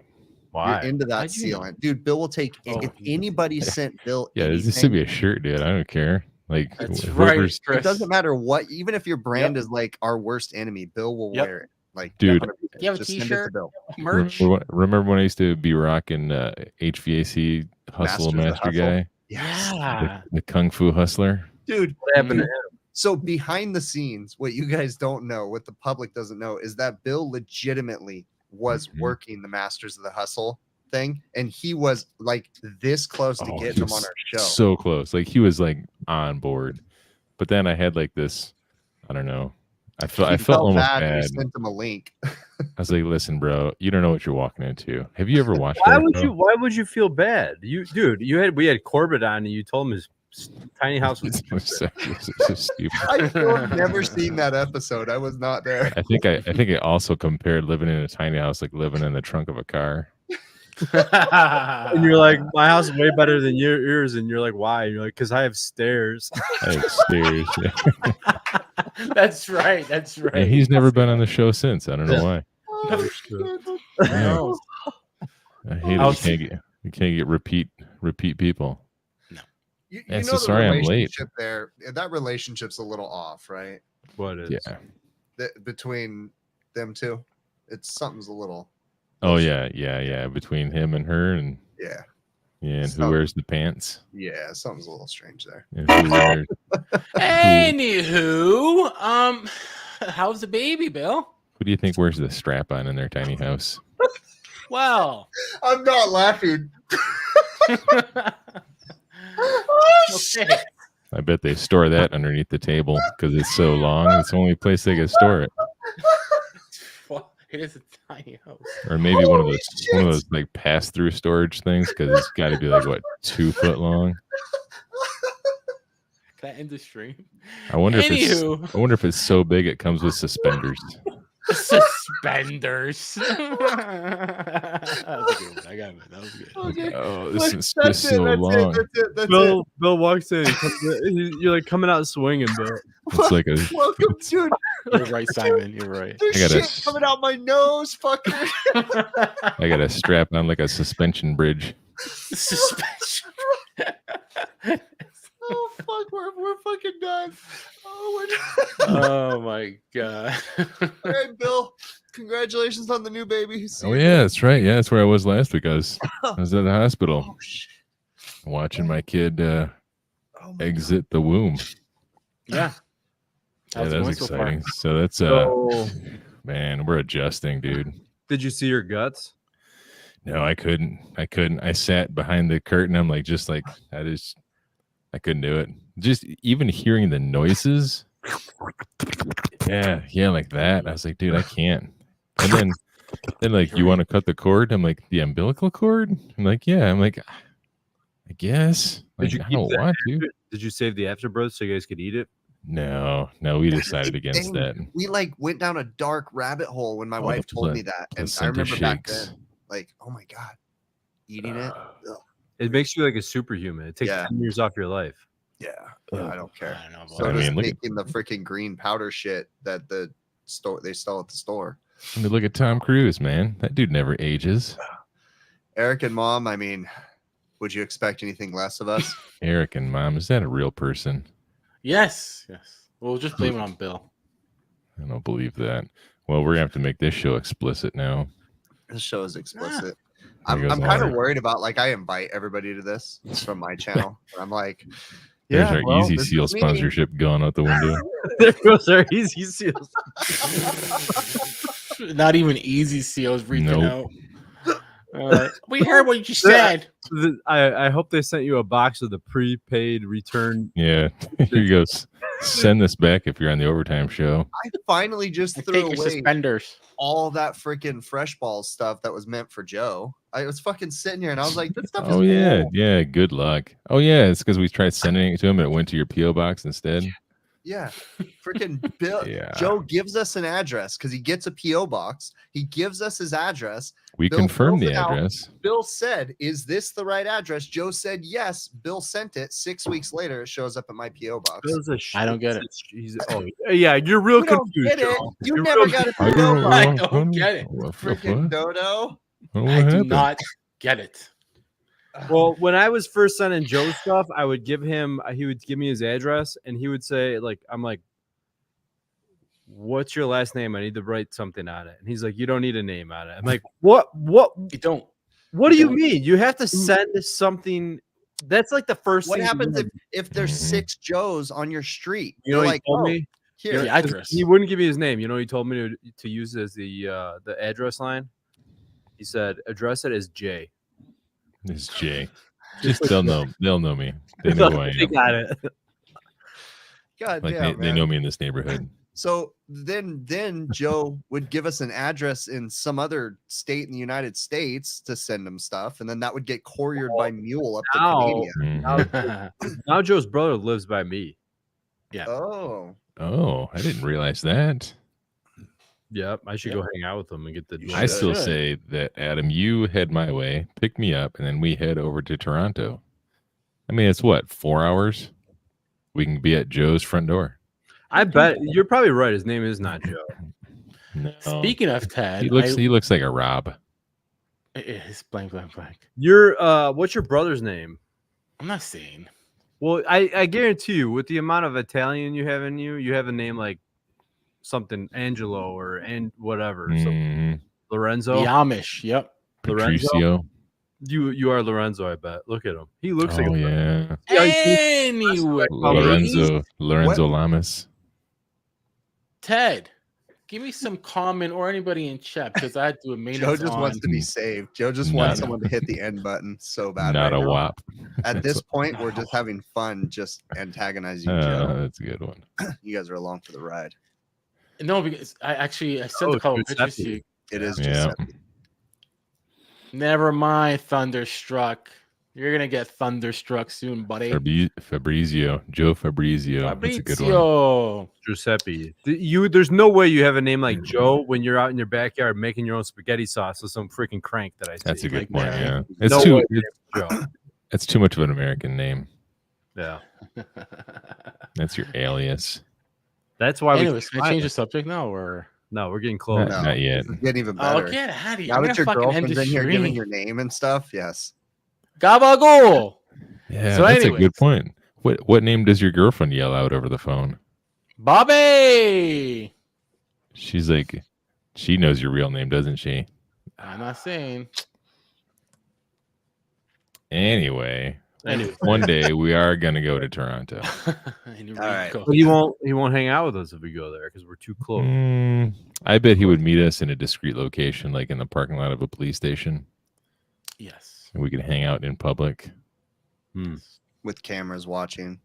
Why? You're into that sealant. Dude, Bill will take if anybody sent Bill Yeah, anything, this should be a shirt, dude. I don't care. Like, That's whoever's- right, it doesn't matter what, even if your brand is like our worst enemy, Bill will wear it. Like, dude, 100%. You have a Just send it to t-shirt? Bill. Merch. Remember when I used to be rocking HVAC Hustle Master Guy? Yeah. The Kung Fu Hustler. Dude, What happened to him? so behind the scenes, what you guys don't know, what the public doesn't know, is that Bill legitimately was working the Masters of the Hustle thing, and he was like this close to getting him on our show. So close. Like, he was like on board. But then I had like this, I don't know. I felt almost bad. We sent him a link. I was like, listen, bro, you don't know what you're walking into. Have you ever watched Why that would show? you? Why would you feel bad? We had Corbett on, and you told him his tiny house was so stupid. I still have never seen that episode. I was not there. I think I also compared living in a tiny house like living in the trunk of a car. And you're like, my house is way better than yours, and you're like, why? And you're like, because I have stairs. I have stairs. Yeah. That's right. That's right. And he's never been on the show since. I don't know why. No. I hate it. You can't get repeat people. You Yeah, know so the sorry I'm late. relationship there. That relationship's a little off, right? What is? Yeah. Between them two, something's a little. Oh yeah. Between him and her, and and who wears the pants? Yeah, something's a little strange there. And who wears, Anywho, how's the baby, Bill? who do you think wears the strap on in their tiny house? Well, I'm not laughing. okay. I bet they store that underneath the table because it's so long. It's the only place they can store it. It is a tiny house. Or maybe one of Holy those like pass-through storage things, because it's got to be like what, 2 foot long. Can I end the stream? I wonder if Anywho. it's so big it comes with suspenders. Suspenders. That was a good one. I got it. That was good. Okay. Oh, this is That's just so it, long. That's it. Bill walks in. You're like coming out swinging, Bill. It's like a Welcome, dude. You're right, Simon. You're right. There's I gotta shit coming out my nose, fucker. I got to strap on like a suspension bridge. Suspension. Oh fuck, we're fucking done. Oh, we're done. Oh my god. All right, Bill. Congratulations on the new baby. See Oh you. yeah, that's right. Yeah, that's where I was last week. I was at the hospital Oh shit. watching my kid Oh my exit the womb. Yeah. Yeah, How's it that's going so far? exciting. So that's So, man, we're adjusting, dude. did you see your guts? No, I couldn't. I sat behind the curtain. I'm like, I couldn't do it. Just even hearing the noises. Yeah, like that. I was like, dude, I can't. And then like, you want to cut the cord? I'm like, the umbilical cord? I'm like, yeah. I'm like, I guess. Like, Did you I keep don't that want to. Did you save the afterbirth so you guys could eat it? No, we decided against Dang, that. We like went down a dark rabbit hole when my Oh, wife the told me that, and I placenta remember back shakes. then, like, oh my god, eating it. Ugh. It makes you like a superhuman. It takes Yeah. 10 years off your life. Yeah, Ugh. I don't care. I don't know about So I does mean, look at- making the freaking green powder shit that the store they sell at the store. I mean, look at Tom Cruise, man. That dude never ages. Eric and Mom, I mean, would you expect anything less of us? Eric and Mom, is that a real person? Yes. We'll just blame it on Bill. I don't believe that. Well, we're gonna have to make this show explicit now. This show is explicit. There I'm goes kind of Lauren. worried about, like, I invite everybody to this from my channel. And I'm like, There's yeah, our well, Easy this Seal is me. sponsorship gone out the window. There goes our easy seals. Not even Easy Seals reaching Nope. out. We heard what you said. I hope they sent you a box of the prepaid return. Yeah, here you go. Send this back if you're on the overtime show. I finally just Take threw your away suspenders. all that freaking fresh balls stuff that was meant for Joe. I was fucking sitting here and I was like, this stuff is Oh yeah, old. yeah. Good luck. Oh yeah, it's because we tried sending it to him and it went to your PO box instead. Yeah. Freaking Bill. Yeah. Joe gives us an address because he gets a PO box. He gives us his address. We Bill confirmed the fills it out. address. Bill said, is this the right address? Joe said yes. Bill sent it. 6 weeks later, it shows up at my PO box. I don't get it. Yeah, you're real You don't confused. get it. Joe. You You're never real got a I PO don't know. box. I don't get it. What? Freaking dodo. What I do happened? not get it. Well, when I was first sending Joe stuff, I would give him. He would give me his address, and he would say, "Like, I'm like, what's your last name? I need to write something on it." And he's like, "You don't need a name on it." I'm like, "What? You don't. What do you mean? You have to send something." That's like the first. What thing happens you if there's Mhm. 6 Joes on your street? You know, You're he like, told oh, me here. The address. he wouldn't give me his name. You know, he told me to use it as the address line. He said, "Address it as J." It's Jay. Just they'll know me. They know who I They am. got it. God Like damn, they man. know me in this neighborhood. So then Joe would give us an address in some other state in the United States to send him stuff, and then that would get couriered by mule up to Now- Canada. Mhm. Now Joe's brother lives by me. Oh, Oh, I didn't realize that. Yep, I should go hang out with him and get the. You I should. still say that, Adam, you head my way, pick me up, and then we head over to Toronto. I mean, it's what, 4 hours? We can be at Joe's front door. I bet you're probably right. His name is not Joe. No. Speaking of Ted, he looks like a Rob. It's blank. You're what's your brother's name? I'm not saying. Well, I guarantee you, with the amount of Italian you have in you, you have a name like something Angelo or whatever. So Mhm. Lorenzo. The Amish. Yep. Lorenzo? Patricio. You are Lorenzo, I bet. Look at him. He looks like Oh a yeah, Anyway, Lorenzo Lamas. Ted, give me some comment or anybody in chat because I do a main. Joe just wants to be Mm. saved. Joe just wants Not- someone to hit the end button so bad. Not right a now. wop. At this point, we're No. just having fun, just antagonizing Joe. That's a good one. You guys are along for the ride. No, because I sent Oh, a couple dude, pictures Stephanie. to you It is Yeah. Giuseppe. Never mind, Thunderstruck. You're gonna get thunderstruck soon, buddy. Fabrizio, Joe Fabrizio. That's a good one. Fabrizio. Giuseppe. There's no way you have a name like Joe when you're out in your backyard making your own spaghetti sauce with some freaking crank that I see. That's a good Like point. that. Yeah, No it's too. way your name's Joe. That's too much of an American name. Yeah. That's your alias. That's why Anyways, can I change the subject now, or No, we're getting close. No, Not yet. This is getting even oh, better. get out of here! Now I'm that gonna your fucking end girlfriend's the in here giving stream. your name and stuff, yes. Gabagool. Yeah, So that's a anyways. good point. What name does your girlfriend yell out over the phone? Bobby. She's like, she knows your real name, doesn't she? I'm not saying. Anyway, Anyway. one day we are gonna go to Toronto. All right. But he won't hang out with us if we go there because we're too close. I bet he would meet us in a discreet location, like in the parking lot of a police station, Yes. and we could hang out in public. With cameras watching.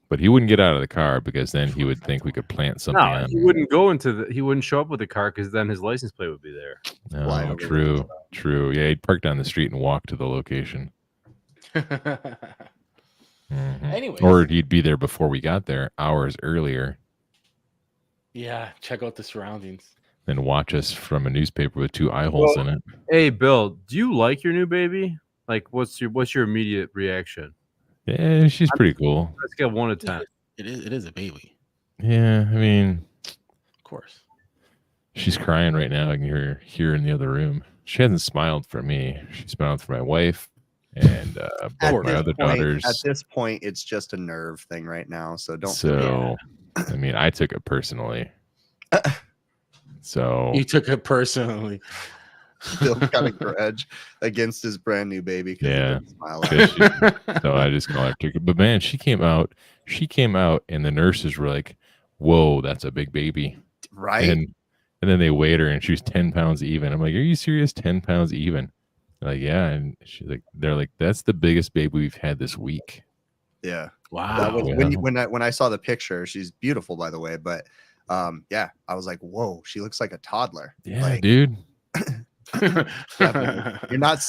But he wouldn't get out of the car because then he would think we could plant something No, on he him. wouldn't go he wouldn't show up with the car because then his license plate would be there. Wide Oh, open. true. Yeah, he'd park down the street and walk to the location. Anyways. Or he'd be there before we got there, hours earlier, Yeah, check out the surroundings. then watch us from a newspaper with 2 eye holes in it. Hey, Bill, do you like your new baby? Like, what's your immediate reaction? Yeah, she's pretty cool. Let's get 1 to 10. It is a baby, Yeah, I mean, of course. she's crying right now. I can hear her here in the other room. She hasn't smiled for me. She smiled for my wife and both my other daughters. At this point, it's just a nerve thing right now. So don't. So, I mean, I took it personally. So, You took it personally. Still got a grudge against his brand new baby. Yeah. He didn't smile at him. so I just call her ticket. But man, she came out, and the nurses were like, "Whoa, that's a big baby." Right. And then they weighed her, and she was 10 pounds even. I'm like, "Are you serious? 10 pounds even?" They're like, yeah. And she's like, they're like, "That's the biggest baby we've had this week." Yeah. Wow. That was Yeah. when I saw the picture. She's beautiful, by the way. But yeah, I was like, whoa, she looks like a toddler. Yeah, Like, dude. you're not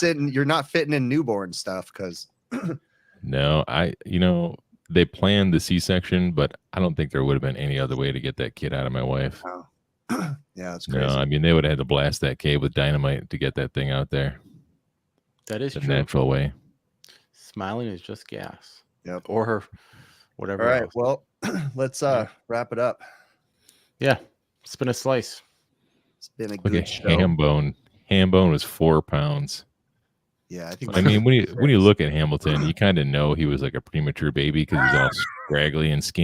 fitting in newborn stuff because No, they planned the C-section, but I don't think there would have been any other way to get that kid out of my wife. yeah, it's crazy. No, I mean, they would have had to blast that cave with dynamite to get that thing out there That is the true. natural way. Smiling is just gas. Yep. Or her, whatever. All right, else. well, let's wrap it up. Yeah. Spin a slice. It's been a Look good at show. ham bone. Ham bone was 4 pounds. Yeah, I think. I mean, when you look at Hamilton, you kind of know he was like a premature baby because he's all scraggly and skinny.